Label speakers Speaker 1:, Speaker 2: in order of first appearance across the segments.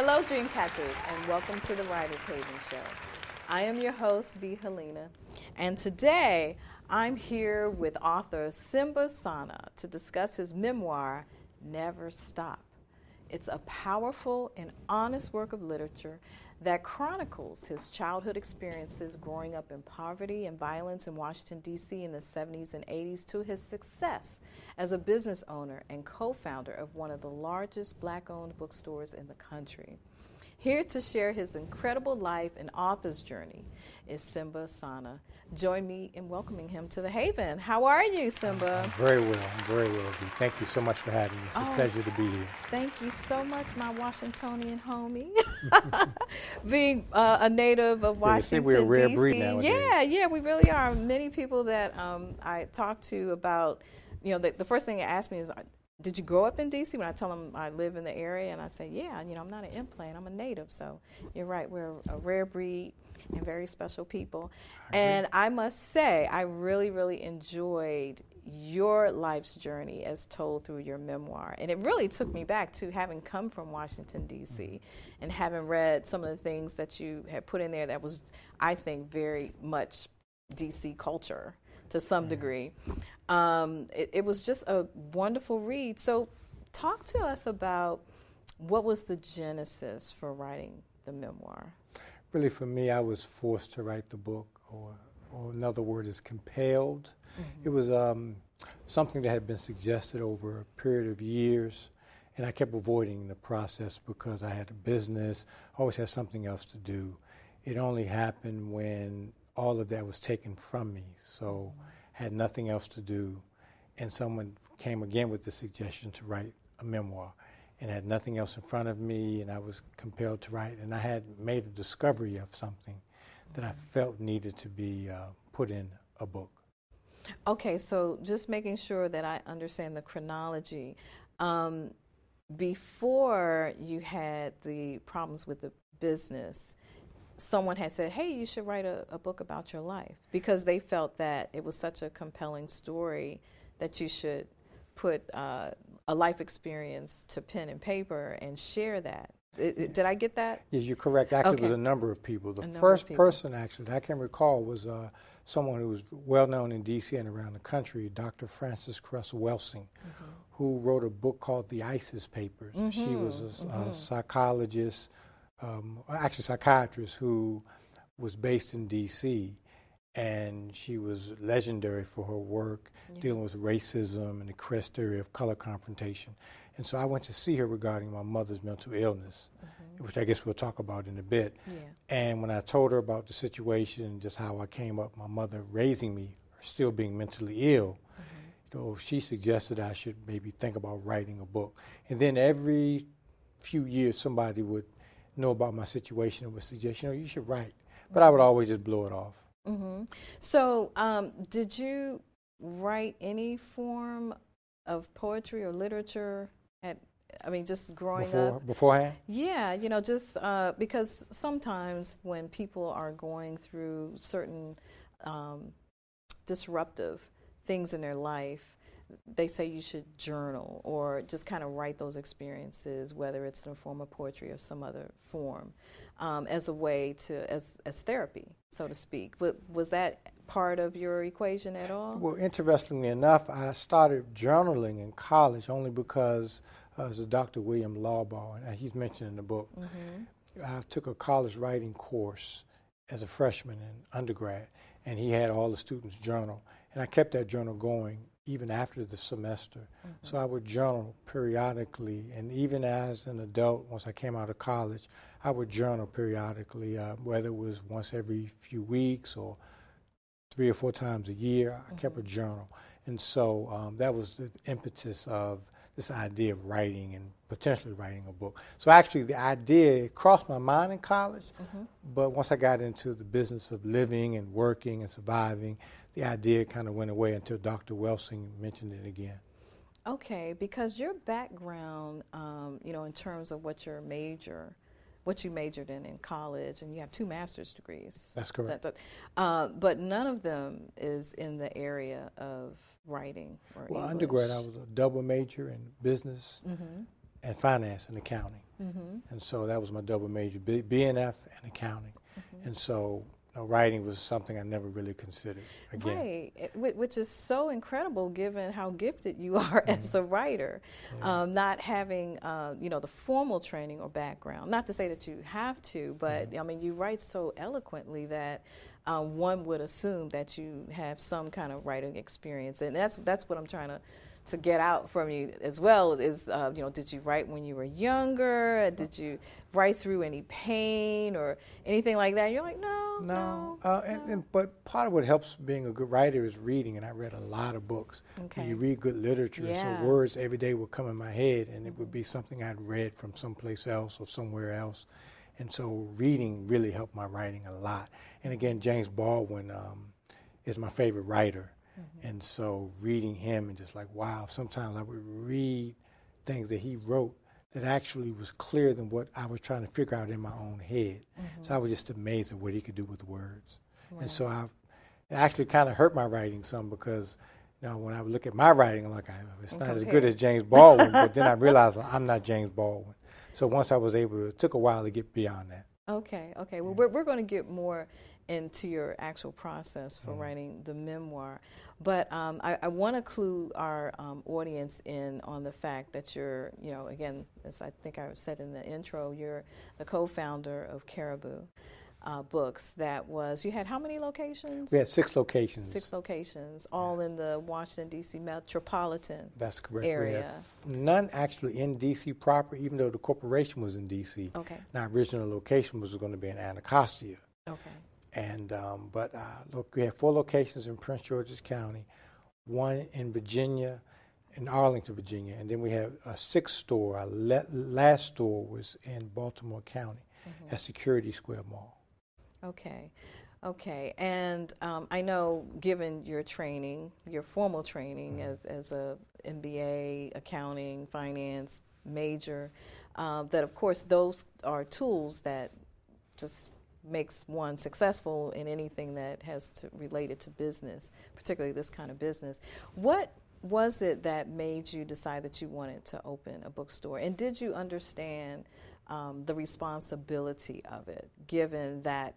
Speaker 1: Hello, Dreamcatchers, and welcome to the Writers Haven Show. I am your host, Helena, and today I'm here with author Simba Sana to discuss his memoir, Never Stop. It's a powerful and honest work of literature that chronicles his childhood experiences growing up in poverty and violence in Washington, D.C. in the 70s and 80s to his success as a business owner and co-founder of one of the largest Black-owned bookstores in the country. Here to share his incredible life and author's journey is Simba Sana. Join me in welcoming him to the Haven. How are you, Simba?
Speaker 2: I'm very well. Thank you so much for having me. It's a pleasure to be here.
Speaker 1: Thank you so much, my Washingtonian homie. Being a native of Washington,
Speaker 2: we're a rare
Speaker 1: D.C.
Speaker 2: breed nowadays.
Speaker 1: Yeah, we really are. Many people that I talk to about, the first thing they ask me is, did you grow up in D.C.? When I tell them I live in the area, and I say, yeah, I'm not an implant, I'm a native. So you're right, we're a rare breed and very special people. And I must say, I really, really enjoyed your life's journey as told through your memoir. And it really took me back to having come from Washington, D.C., and having read some of the things that you had put in there that was, I think, very much D.C. culture to some degree. It was just a wonderful read. So talk to us about what was the genesis for writing the memoir?
Speaker 2: Really, for me, I was forced to write the book, or another word is compelled. Mm-hmm. It was something that had been suggested over a period of years, and I kept avoiding the process because I had a business, always had something else to do. It only happened when all of that was taken from me, so had nothing else to do, and someone came again with the suggestion to write a memoir, and had nothing else in front of me, and I was compelled to write, and I had made a discovery of something that I felt needed to be put in a book.
Speaker 1: Okay, so just making sure that I understand the chronology. Before you had the problems with the business, someone had said, hey, you should write a book about your life, because they felt that it was such a compelling story that you should put a life experience to pen and paper and share that. Did I get that?
Speaker 2: Yes, you're correct. Actually,
Speaker 1: Okay.
Speaker 2: It was a number of people. The first person, actually, that I can recall was someone who was well-known in D.C. and around the country, Dr. Frances Cress Welsing, who wrote a book called The ISIS Papers. She was a psychologist, actually psychiatrist, who was based in D.C., and she was legendary for her work dealing with racism and the crest theory of color confrontation. And so I went to see her regarding my mother's mental illness, which I guess we'll talk about in a bit. Yeah. And when I told her about the situation and just how I came up, my mother raising me, still being mentally ill, she suggested I should maybe think about writing a book. And then every few years somebody would know about my situation and would suggest, you should write. But I would always just blow it off.
Speaker 1: So did you write any form of poetry or literature just growing up?
Speaker 2: Beforehand?
Speaker 1: Yeah, just because sometimes when people are going through certain disruptive things in their life, they say you should journal or just kind of write those experiences, whether it's in a form of poetry or some other form, as a way to, as therapy, so to speak. Was that part of your equation at all?
Speaker 2: Well, interestingly enough, I started journaling in college only because there's a Dr. William Lawbaugh, and he's mentioned in the book. I took a college writing course as a freshman in undergrad, and he had all the students journal, and I kept that journal going even after the semester. So I would journal periodically, and even as an adult, once I came out of college, I would journal periodically, whether it was once every few weeks or 3 or 4 times a year. I kept a journal. And so that was the impetus of this idea of writing and potentially writing a book. So actually the idea crossed my mind in college, but once I got into the business of living and working and surviving, the idea kind of went away until Dr. Welsing mentioned it again.
Speaker 1: Okay, because your background, in terms of what you majored in college, and you have 2 master's degrees.
Speaker 2: That's correct.
Speaker 1: But none of them is in the area of writing or English.
Speaker 2: Undergrad, I was a double major in business and finance and accounting. And so that was my double major, BNF and accounting. And so writing was something I never really considered again.
Speaker 1: Right, which is so incredible given how gifted you are as a writer. Not having, the formal training or background. Not to say that you have to, but I mean, you write so eloquently that one would assume that you have some kind of writing experience, and that's what I'm trying to get out from you as well is, did you write when you were younger? Did you write through any pain or anything like that? You're like, no.
Speaker 2: But part of what helps being a good writer is reading, and I read a lot of books.
Speaker 1: Okay.
Speaker 2: You read good literature, so words every day would come in my head, and it would be something I'd read from someplace else or somewhere else. And so reading really helped my writing a lot. And again, James Baldwin is my favorite writer. And so reading him and just like, wow, sometimes I would read things that he wrote that actually was clearer than what I was trying to figure out in my own head. So I was just amazed at what he could do with the words. Right. And so it actually kind of hurt my writing some because, when I would look at my writing, I'm like, it's not as good as James Baldwin, but then I realized I'm not James Baldwin. So once I was able it took a while to get beyond that.
Speaker 1: Okay. Well, we're going to get more into your actual process for writing the memoir. But I want to clue our audience in on the fact that you're, again, as I think I said in the intro, you're the co-founder of Caribou Books. You had how many locations?
Speaker 2: We had 6 locations.
Speaker 1: 6 locations, all in the Washington, D.C. metropolitan
Speaker 2: That's correct.
Speaker 1: area.
Speaker 2: We have none actually in D.C. proper, even though the corporation was in D.C.
Speaker 1: Okay.
Speaker 2: And our original location was going to be in Anacostia.
Speaker 1: Okay.
Speaker 2: And look, we have 4 locations in Prince George's County, 1 in Virginia, in Arlington, Virginia, and then we have a 6th store. Our last store was in Baltimore County at Security Square Mall.
Speaker 1: Okay. And I know, given your training, your formal training as a MBA, accounting, finance major, that of course those are tools that just makes one successful in anything that has related to business, particularly this kind of business. What was it that made you decide that you wanted to open a bookstore? And did you understand the responsibility of it, given that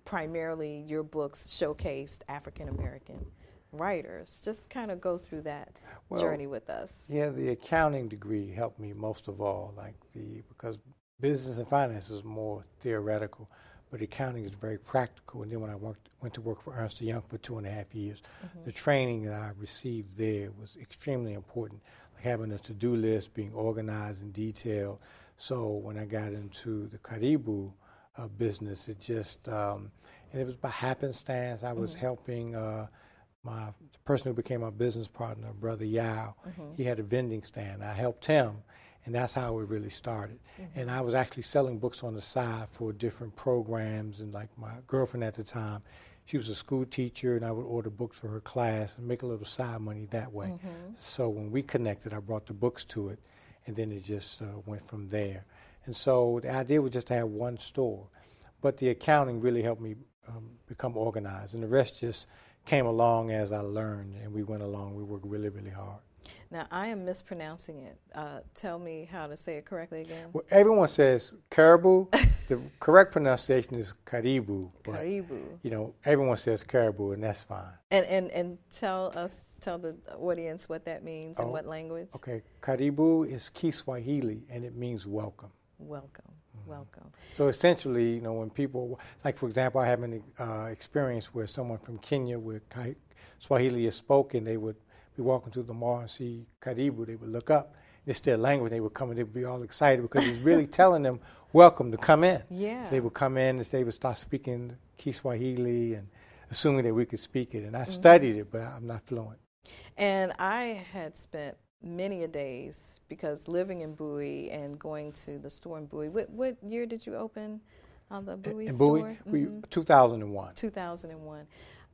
Speaker 1: primarily your books showcased African American writers? Just kind of go through that journey with us.
Speaker 2: Yeah, the accounting degree helped me most of all, because business and finance is more theoretical, but accounting is very practical. And then when I went to work for Ernst & Young for 2.5 years, the training that I received there was extremely important, like having a to-do list, being organized and detailed. So when I got into the Caribou business, it just, and it was by happenstance. I was helping the person who became my business partner, Brother Yao. He had a vending stand. I helped him. And that's how it really started. And I was actually selling books on the side for different programs. And like my girlfriend at the time, she was a school teacher, and I would order books for her class and make a little side money that way. So when we connected, I brought the books to it, and then it just went from there. And so the idea was just to have one store. But the accounting really helped me become organized. And the rest just came along as I learned, and we went along. We worked really, really hard.
Speaker 1: Now, I am mispronouncing it. Tell me how to say it correctly again.
Speaker 2: Well, everyone says Caribou. The correct pronunciation is Caribou. But,
Speaker 1: Caribou.
Speaker 2: Everyone says Caribou, and that's fine.
Speaker 1: And tell the audience what that means in what language.
Speaker 2: Okay, Caribou is Kiswahili, and it means welcome.
Speaker 1: Welcome.
Speaker 2: So essentially, when people, like for example, I have an experience where someone from Kenya, where Swahili is spoken, they would be walking through the mall and see Caribou, they would look up. It's their language. They would come and they would be all excited because it's really telling them, welcome to come in.
Speaker 1: Yeah.
Speaker 2: So they would come in and they would start speaking Kiswahili and assuming that we could speak it. And I studied it, but I'm not fluent.
Speaker 1: And I had spent many a days, because living in Bowie and going to the store in Bowie. What year did you open the Bowie store?
Speaker 2: Bowie, 2001.
Speaker 1: 2001.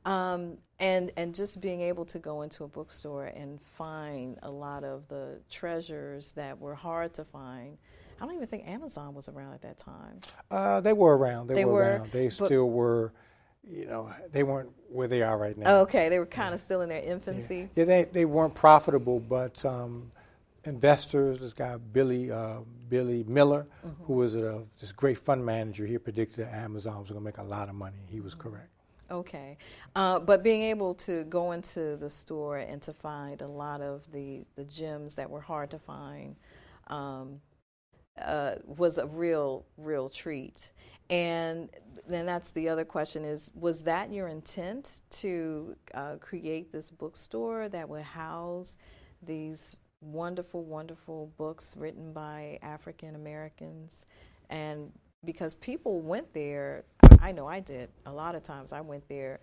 Speaker 1: And just being able to go into a bookstore and find a lot of the treasures that were hard to find. I don't even think Amazon was around at that time.
Speaker 2: They were around. They were around. They still were, they weren't where they are right now.
Speaker 1: Okay, they were kind of still in their infancy.
Speaker 2: Yeah, they weren't profitable, but and investors. This guy Billy Miller, who was this great fund manager, he predicted that Amazon was going to make a lot of money. He was correct.
Speaker 1: Okay. But being able to go into the store and to find a lot of the gems that were hard to find was a real treat. And then that's the other question is, was that your intent to create this bookstore that would house these wonderful, wonderful books written by African Americans? And because people went there, I know I did, a lot of times I went there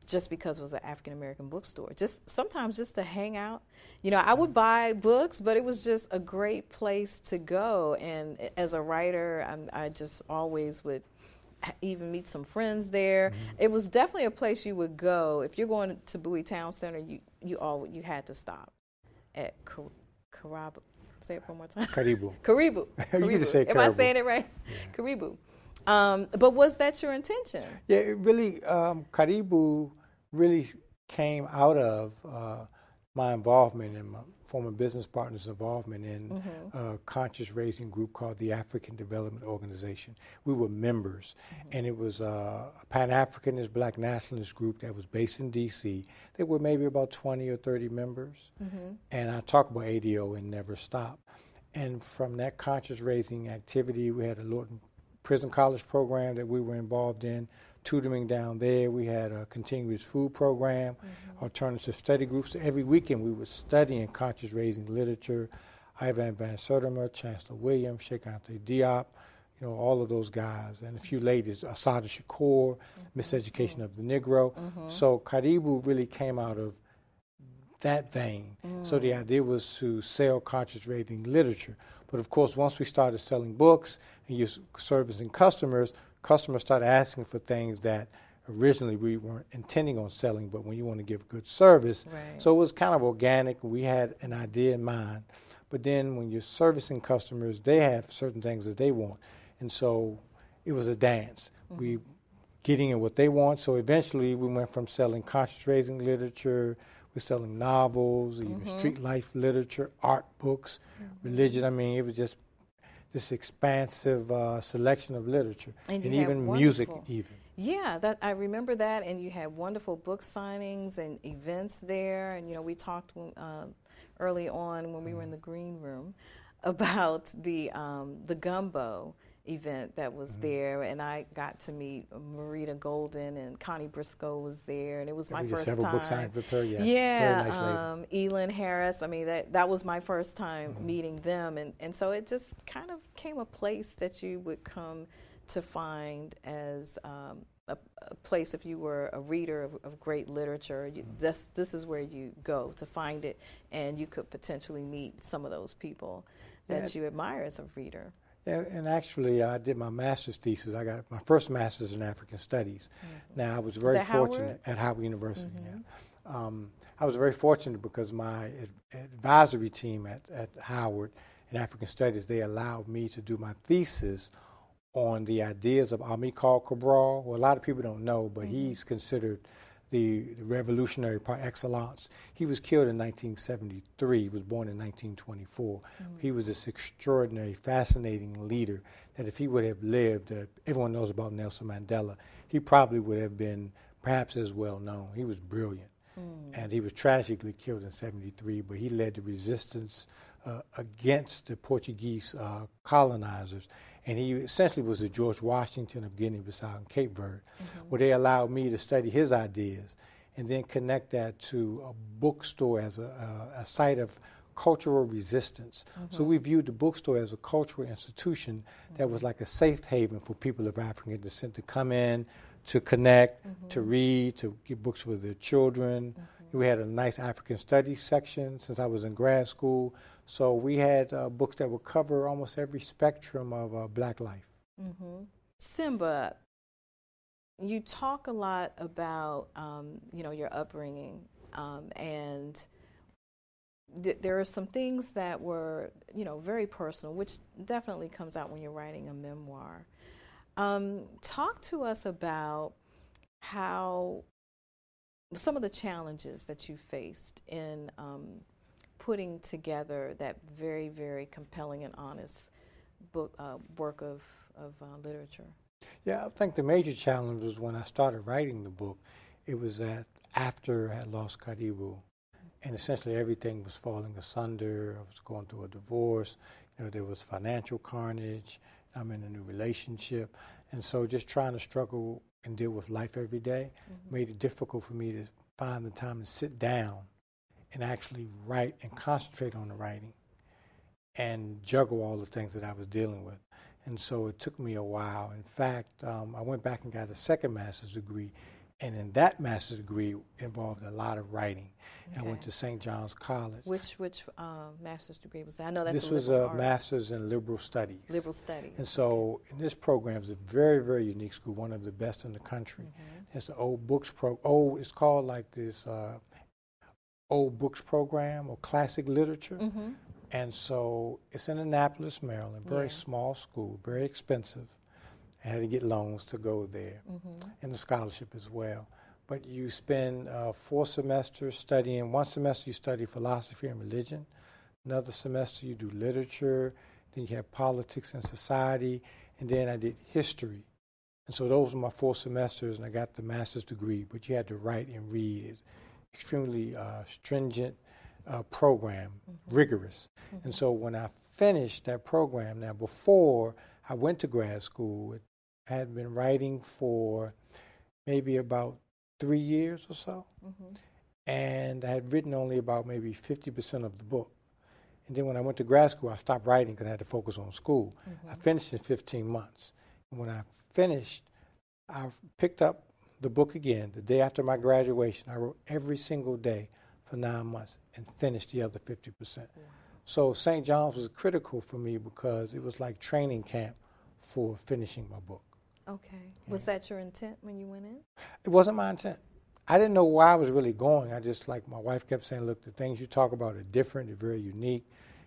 Speaker 1: just because it was an African American bookstore. Sometimes just to hang out. You know, I would buy books, but it was just a great place to go. And as a writer, I just always would even meet some friends there. It was definitely a place you would go. If you're going to Bowie Town Center, you had to stop at Karibu. Say it one more time.
Speaker 2: Karibu.
Speaker 1: Karibu.
Speaker 2: You need to say Karibu.
Speaker 1: Am I saying it right? Yeah. Karibu. But was that your intention?
Speaker 2: Yeah, it really, Karibu really came out of my involvement and my former business partner's involvement in a conscious raising group called the African Development Organization. We were members, and it was a Pan-Africanist Black nationalist group that was based in D.C. There were maybe about 20 or 30 members, and I talk about ADO and Never Stop. And from that conscious raising activity, we had a Lorton Prison College program that we were involved in, tutoring down there. We had a continuous food program, alternative study groups. So every weekend we were studying conscious raising literature. Ivan Van Sertimer, Chancellor Williams, Sheikh Anta Diop, you know, all of those guys, and a few ladies, Asada Shakur, Miseducation of the Negro. So Karibu really came out of that vein. So the idea was to sell conscious raising literature. But of course, once we started selling books and you're servicing customers started asking for things that originally we weren't intending on selling, but when you want to give good service. Right. So it was kind of organic. We had an idea in mind. But then when you're servicing customers, they have certain things that they want. And so it was a dance. We getting in what they want. So eventually we went from selling conscious raising literature, we're selling novels, even street life literature, art books, religion. I mean, it was just this expansive selection of literature, and even music even.
Speaker 1: Yeah, that I remember that, and you had wonderful book signings and events there. And, you know, we talked early on when we were in the green room about the gumbo event that was there, and I got to meet Marita Golden, and Connie Briscoe was there, and it was my first time.
Speaker 2: Several book signings with her, yeah.
Speaker 1: Yeah,
Speaker 2: very nice lady.
Speaker 1: Elin Harris. I mean, that was my first time meeting them, and so it just kind of became a place that you would come to find as a place if you were a reader of great literature. This is where you go to find it, and you could potentially meet some of those people that you admire as a reader.
Speaker 2: Yeah, and actually, I did my master's thesis. I got my first master's in African Studies. Now, I was very fortunate at Howard University. I was very fortunate because my advisory team at Howard in African Studies, they allowed me to do my thesis on the ideas of Amilcar Cabral. Well, a lot of people don't know, but he's considered the revolutionary par excellence. He was killed in 1973. He was born in 1924. He was this extraordinary, fascinating leader that if he would have lived, everyone knows about Nelson Mandela, he probably would have been perhaps as well known. He was brilliant. And he was tragically killed in 73, but he led the resistance against the Portuguese colonizers. And he essentially was the George Washington of Guinea-Bissau and Cape Verde, where they allowed me to study his ideas and then connect that to a bookstore as a site of cultural resistance. So we viewed the bookstore as a cultural institution that was like a safe haven for people of African descent to come in, to connect, to read, to get books for their children. We had a nice African studies section since I was in grad school. So we had books that would cover almost every spectrum of Black life.
Speaker 1: Simba, you talk a lot about your upbringing, and there are some things that were very personal, which definitely comes out when you're writing a memoir. Talk to us about how some of the challenges that you faced in putting together that very, very compelling and honest book work of literature?
Speaker 2: Yeah, I think the major challenge was when I started writing the book. It was that after I had lost Karibu, and essentially everything was falling asunder. I was going through a divorce. There was financial carnage. I'm in a new relationship. And so just trying to struggle and deal with life every day made it difficult for me to find the time to sit down and actually write and concentrate on the writing and juggle all the things that I was dealing with. And so it took me a while. In fact, I went back and got a second master's degree, and in that master's degree involved a lot of writing. Okay. I went to St. John's College.
Speaker 1: Which master's degree was that? I know that's
Speaker 2: this was a master's in liberal studies.
Speaker 1: Liberal studies.
Speaker 2: And so in this program is a very, very unique school, one of the best in the country. It's the old books it's called like this old books program or classic literature. And so it's in Annapolis, Maryland, very small school, very expensive. I had to get loans to go there and the scholarship as well. But you spend 4 semesters studying. One semester you study philosophy and religion. Another semester you do literature. Then you have politics and society. And then I did history. And so those were my 4 semesters, and I got the master's degree. But you had to write and read. It's extremely stringent program, rigorous. And so when I finished that program, now before I went to grad school, I had been writing for maybe about 3 years or so. And I had written only about maybe 50% of the book. And then when I went to grad school, I stopped writing because I had to focus on school. I finished in 15 months. And when I finished, I picked up the book again. The day after my graduation, I wrote every single day for 9 months and finished the other 50%. So St. John's was critical for me because it was like training camp for finishing my book.
Speaker 1: Okay. Was that your intent when you went in?
Speaker 2: It wasn't my intent. I didn't know where I was really going. I just, like my wife kept saying, look, the things you talk about are different, they're very unique.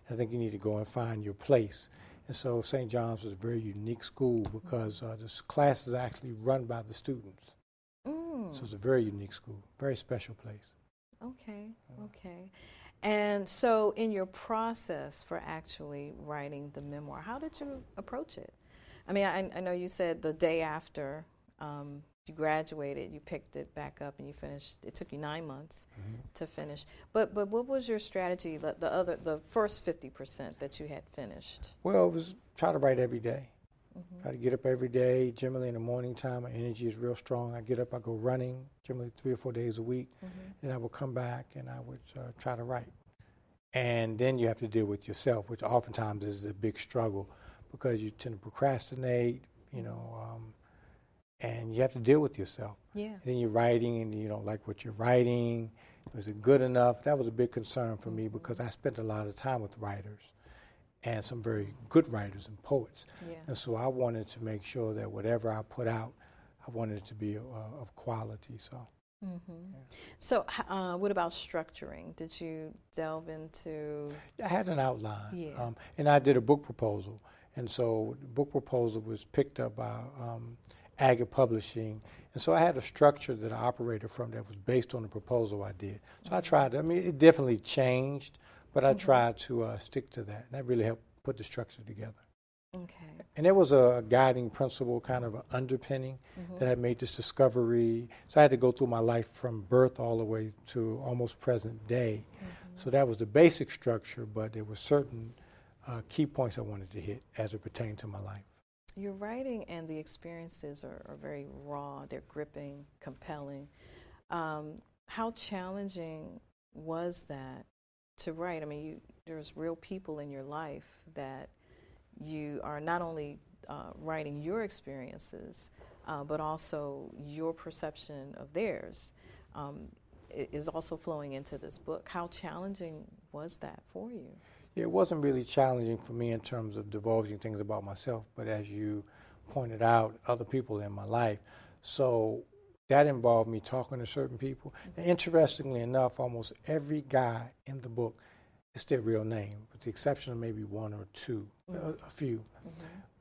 Speaker 2: I think you need to go and find your place. And so St. John's was a very unique school because this class is actually run by the students. So it's a very unique school, very special place.
Speaker 1: Okay, okay. And so in your process for actually writing the memoir, how did you approach it? I mean, I know you said the day after you graduated, you picked it back up and you finished. It took you 9 months to finish. But what was your strategy, the first 50% that you had finished?
Speaker 2: Well, it was try to write every day. Try to get up every day. Generally in the morning time, my energy is real strong. I get up, I go running, generally 3 or 4 days a week. Then I would come back and I would try to write. And then you have to deal with yourself, which oftentimes is the big struggle because you tend to procrastinate, and you have to deal with yourself.
Speaker 1: Yeah.
Speaker 2: And then you're writing and you don't like what you're writing. Was it good enough? That was a big concern for me because I spent a lot of time with writers and some very good writers and poets.
Speaker 1: Yeah.
Speaker 2: And so I wanted to make sure that whatever I put out, I wanted it to be of quality. So.
Speaker 1: So what about structuring? Did you delve into?
Speaker 2: I had an outline.
Speaker 1: Yeah.
Speaker 2: And I did a book proposal. And so the book proposal was picked up by Agate Publishing. And so I had a structure that I operated from that was based on the proposal I did. So I tried, it definitely changed, but I tried to stick to that. And that really helped put the structure together.
Speaker 1: Okay.
Speaker 2: And there was a guiding principle, kind of an underpinning that had made this discovery. So I had to go through my life from birth all the way to almost present day. So that was the basic structure, but there were certain key points I wanted to hit as it pertained to my life.
Speaker 1: Your writing and the experiences are very raw. They're gripping, compelling. How challenging was that to write? I mean, there's real people in your life that you are not only writing your experiences, but also your perception of theirs is also flowing into this book. How challenging was that for you?
Speaker 2: Yeah, it wasn't really challenging for me in terms of divulging things about myself, but as you pointed out, other people in my life. So that involved me talking to certain people. And interestingly enough, almost every guy in the book is their real name, with the exception of maybe one or two, a few.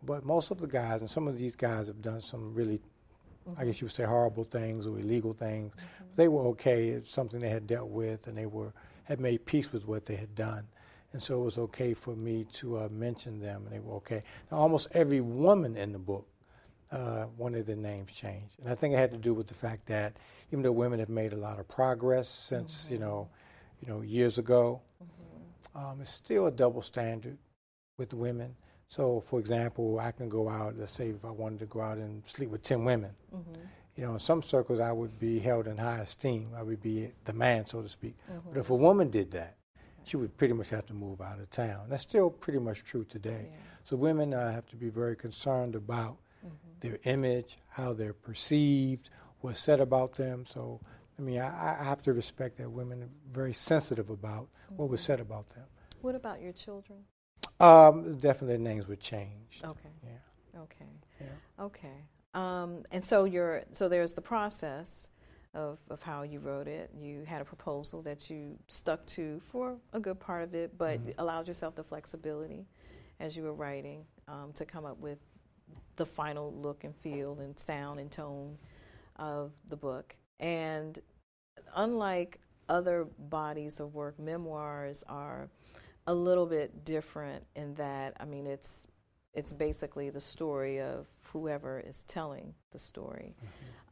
Speaker 2: But most of the guys, and some of these guys have done some really, I guess you would say, horrible things or illegal things. They were okay. It's something they had dealt with, and they had made peace with what they had done. And so it was okay for me to mention them, and they were okay. Now, almost every woman in the book wanted their names changed. And I think it had to do with the fact that even though women have made a lot of progress since, years ago, it's still a double standard with women. So, for example, I can go out, let's say if I wanted to go out and sleep with 10 women, in some circles I would be held in high esteem. I would be the man, so to speak. But if a woman did that, she would pretty much have to move out of town. That's still pretty much true today.
Speaker 1: Yeah.
Speaker 2: So women have to be very concerned about their image, how they're perceived, what's said about them. So, I have to respect that women are very sensitive about what was said about them.
Speaker 1: What about your children?
Speaker 2: Definitely their names were changed.
Speaker 1: Okay.
Speaker 2: Yeah.
Speaker 1: Okay.
Speaker 2: Yeah.
Speaker 1: Okay. And so there's the process of how you wrote it. You had a proposal that you stuck to for a good part of it, but allowed yourself the flexibility as you were writing to come up with the final look and feel and sound and tone of the book. And unlike other bodies of work, memoirs are a little bit different in that, it's basically the story of whoever is telling the story.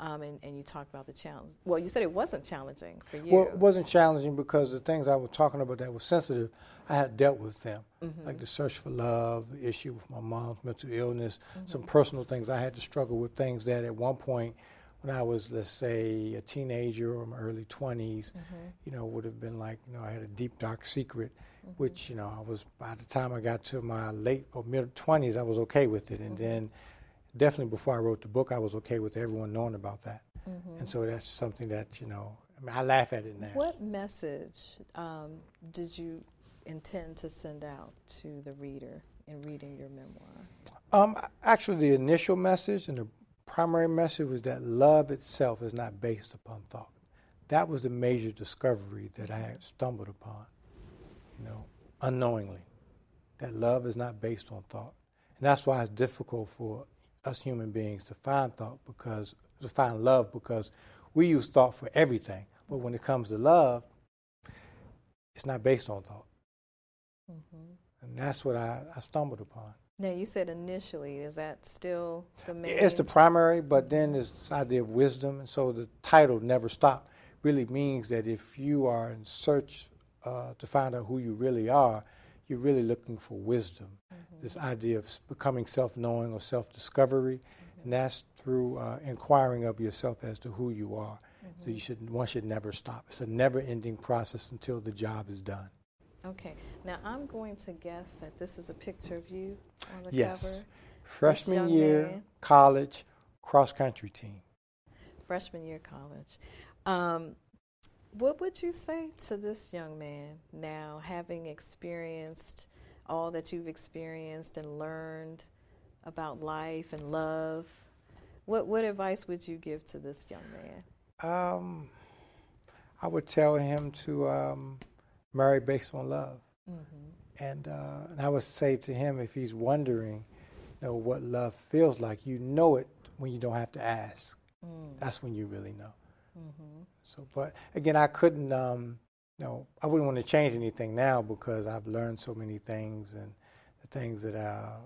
Speaker 1: And you talked about the challenge. Well, you said it wasn't challenging for you.
Speaker 2: Well, it wasn't challenging because the things I was talking about that were sensitive, I had dealt with them. Like the search for love, the issue with my mom's mental illness, some personal things I had to struggle with, things that at one point when I was, let's say, a teenager or my early 20s, would have been like, I had a deep, dark secret, which, I was, by the time I got to my late or mid-20s, I was okay with it. And then definitely before I wrote the book, I was okay with everyone knowing about that. And so that's something that, I laugh at it now.
Speaker 1: What message did you intend to send out to the reader in reading your memoir?
Speaker 2: Actually, the initial message and the primary message was that love itself is not based upon thought. That was the major discovery that I had stumbled upon, unknowingly, that love is not based on thought. And that's why it's difficult for us human beings to find love, because we use thought for everything. But when it comes to love, it's not based on thought. And that's what I stumbled upon.
Speaker 1: Now, you said initially, is that still the main?
Speaker 2: It's the primary, but then there's this idea of wisdom. And so the title, Never Stop, really means that if you are in search to find out who you really are, you're really looking for wisdom. This idea of becoming self-knowing or self-discovery, and that's through inquiring of yourself as to who you are. So one should never stop. It's a never-ending process until the job is done.
Speaker 1: Okay. Now, I'm going to guess that this is a picture of you on the
Speaker 2: yes.
Speaker 1: cover.
Speaker 2: Freshman year, college, cross-country team.
Speaker 1: Freshman year, college. What would you say to this young man now, having experienced all that you've experienced and learned about life and love? What advice would you give to this young man?
Speaker 2: I would tell him to marry based on love. And I would say to him, if he's wondering, what love feels like, you know it when you don't have to ask. That's when you really know. So, but again, I couldn't, I wouldn't want to change anything now because I've learned so many things, and the things that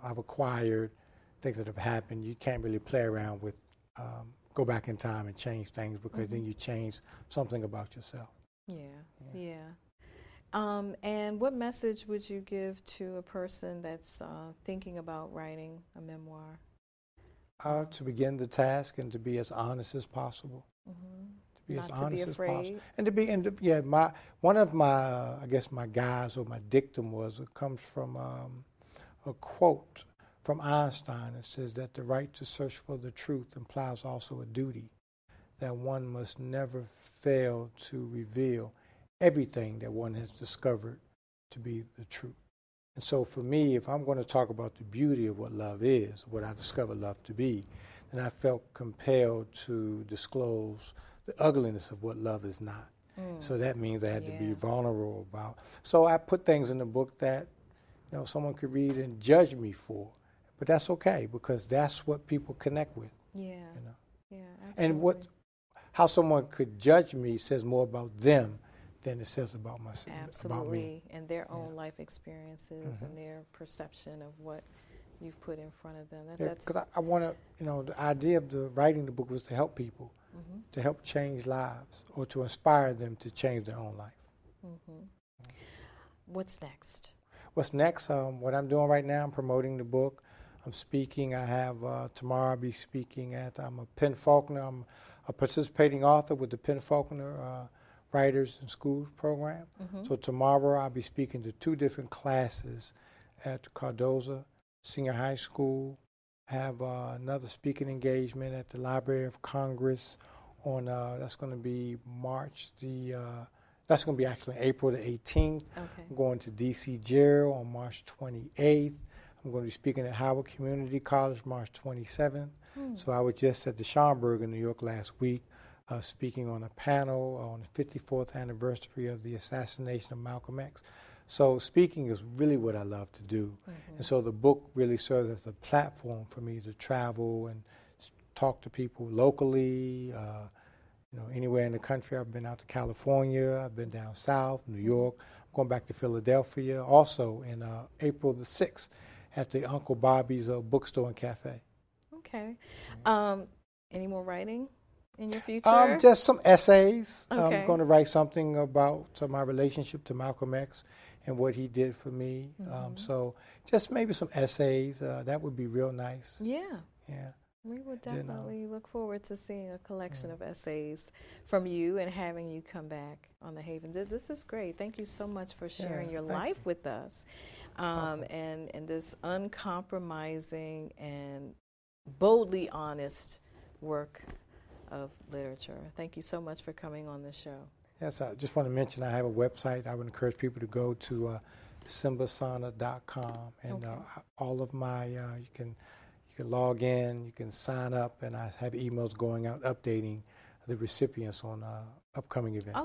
Speaker 2: I've acquired, things that have happened. You can't really play around with, go back in time and change things, because then you change something about yourself.
Speaker 1: Yeah. And what message would you give to a person that's thinking about writing a memoir?
Speaker 2: To begin the task and to be as honest as possible. To be
Speaker 1: Not
Speaker 2: as
Speaker 1: to
Speaker 2: honest
Speaker 1: be
Speaker 2: as
Speaker 1: afraid.
Speaker 2: possible. And to be, one of my, I guess my guys or my dictum comes from a quote from Einstein. It says that the right to search for the truth implies also a duty, that one must never fail to reveal everything that one has discovered to be the truth. And so for me, if I'm going to talk about the beauty of what love is, what I discovered love to be, then I felt compelled to disclose the ugliness of what love is not. So that means I had to be vulnerable about. So I put things in the book that someone could read and judge me for, but that's okay, because that's what people connect with.
Speaker 1: Yeah.
Speaker 2: Yeah,
Speaker 1: absolutely.
Speaker 2: and how someone could judge me says more about them than it says about myself.
Speaker 1: Absolutely.
Speaker 2: About me.
Speaker 1: And their own life experiences and their perception of what you've put in front of them.
Speaker 2: Because I want to, the idea of writing the book was to help people, to help change lives, or to inspire them to change their own life.
Speaker 1: What's next?
Speaker 2: What's next? What I'm doing right now, I'm promoting the book. I'm speaking. I have, tomorrow I'll be speaking I'm a Penn Faulkner. I'm a participating author with the Penn Faulkner Writers in Schools program. So tomorrow I'll be speaking to 2 different classes at Cardozo Senior High School. I have another speaking engagement at the Library of Congress on, that's going to be that's going to be actually April the 18th.
Speaker 1: Okay.
Speaker 2: I'm going to D.C. Jail on March 28th. I'm going to be speaking at Howard Community College March 27th. So I was just at the Schomburg in New York last week speaking on a panel on the 54th anniversary of the assassination of Malcolm X. So speaking is really what I love to do. And so the book really serves as a platform for me to travel and talk to people locally, anywhere in the country. I've been out to California, I've been down south, New York. I'm going back to Philadelphia also in April the 6th at the Uncle Bobby's bookstore and cafe.
Speaker 1: Okay. Any more writing in your future?
Speaker 2: Just some essays.
Speaker 1: Okay.
Speaker 2: I'm going to write something about my relationship to Malcolm X and what he did for me. So just maybe some essays. That would be real nice.
Speaker 1: Yeah.
Speaker 2: Yeah.
Speaker 1: We would definitely look forward to seeing a collection of essays from you and having you come back on The Haven. This is great. Thank you so much for sharing your life with us and this uncompromising and boldly honest work of literature. Thank you so much for coming on the show.
Speaker 2: Yes, I just want to mention I have a website. I would encourage people to go to simbasana.com and all of my, you can log in, you can sign up, and I have emails going out updating the recipients on upcoming events.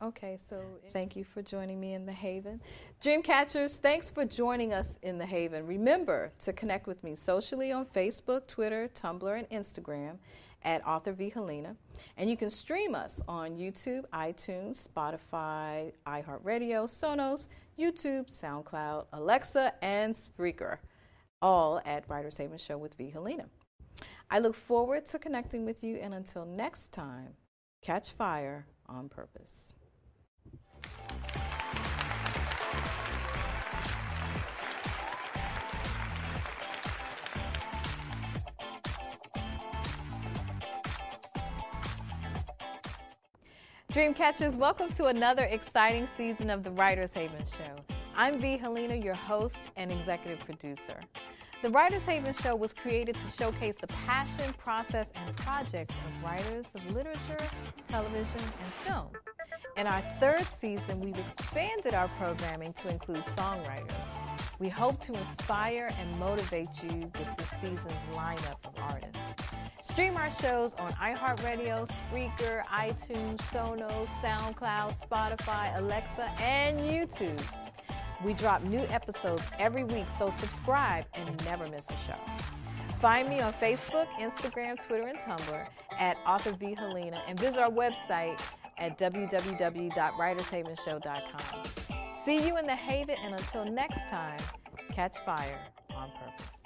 Speaker 1: Okay. So thank you for joining me in The Haven. Dreamcatchers, thanks for joining us in The Haven. Remember to connect with me socially on Facebook, Twitter, Tumblr, and Instagram at Author V. Helena. And you can stream us on YouTube, iTunes, Spotify, iHeartRadio, Sonos, YouTube, SoundCloud, Alexa, and Spreaker, all at Writers Haven Show with V. Helena. I look forward to connecting with you, and until next time, catch fire on purpose. Dreamcatchers, welcome to another exciting season of the Writers Haven Show. I'm V. Helena, your host and executive producer. The Writers Haven Show was created to showcase the passion, process, and projects of writers of literature, television, and film. In our 3rd season, we've expanded our programming to include songwriters. We hope to inspire and motivate you with this season's lineup of artists. Stream our shows on iHeartRadio, Spreaker, iTunes, Sonos, SoundCloud, Spotify, Alexa, and YouTube. We drop new episodes every week, so subscribe and never miss a show. Find me on Facebook, Instagram, Twitter, and Tumblr at Author V. Helena, and visit our website at www.writershavenshow.com. See you in The Haven, and until next time, catch fire on purpose.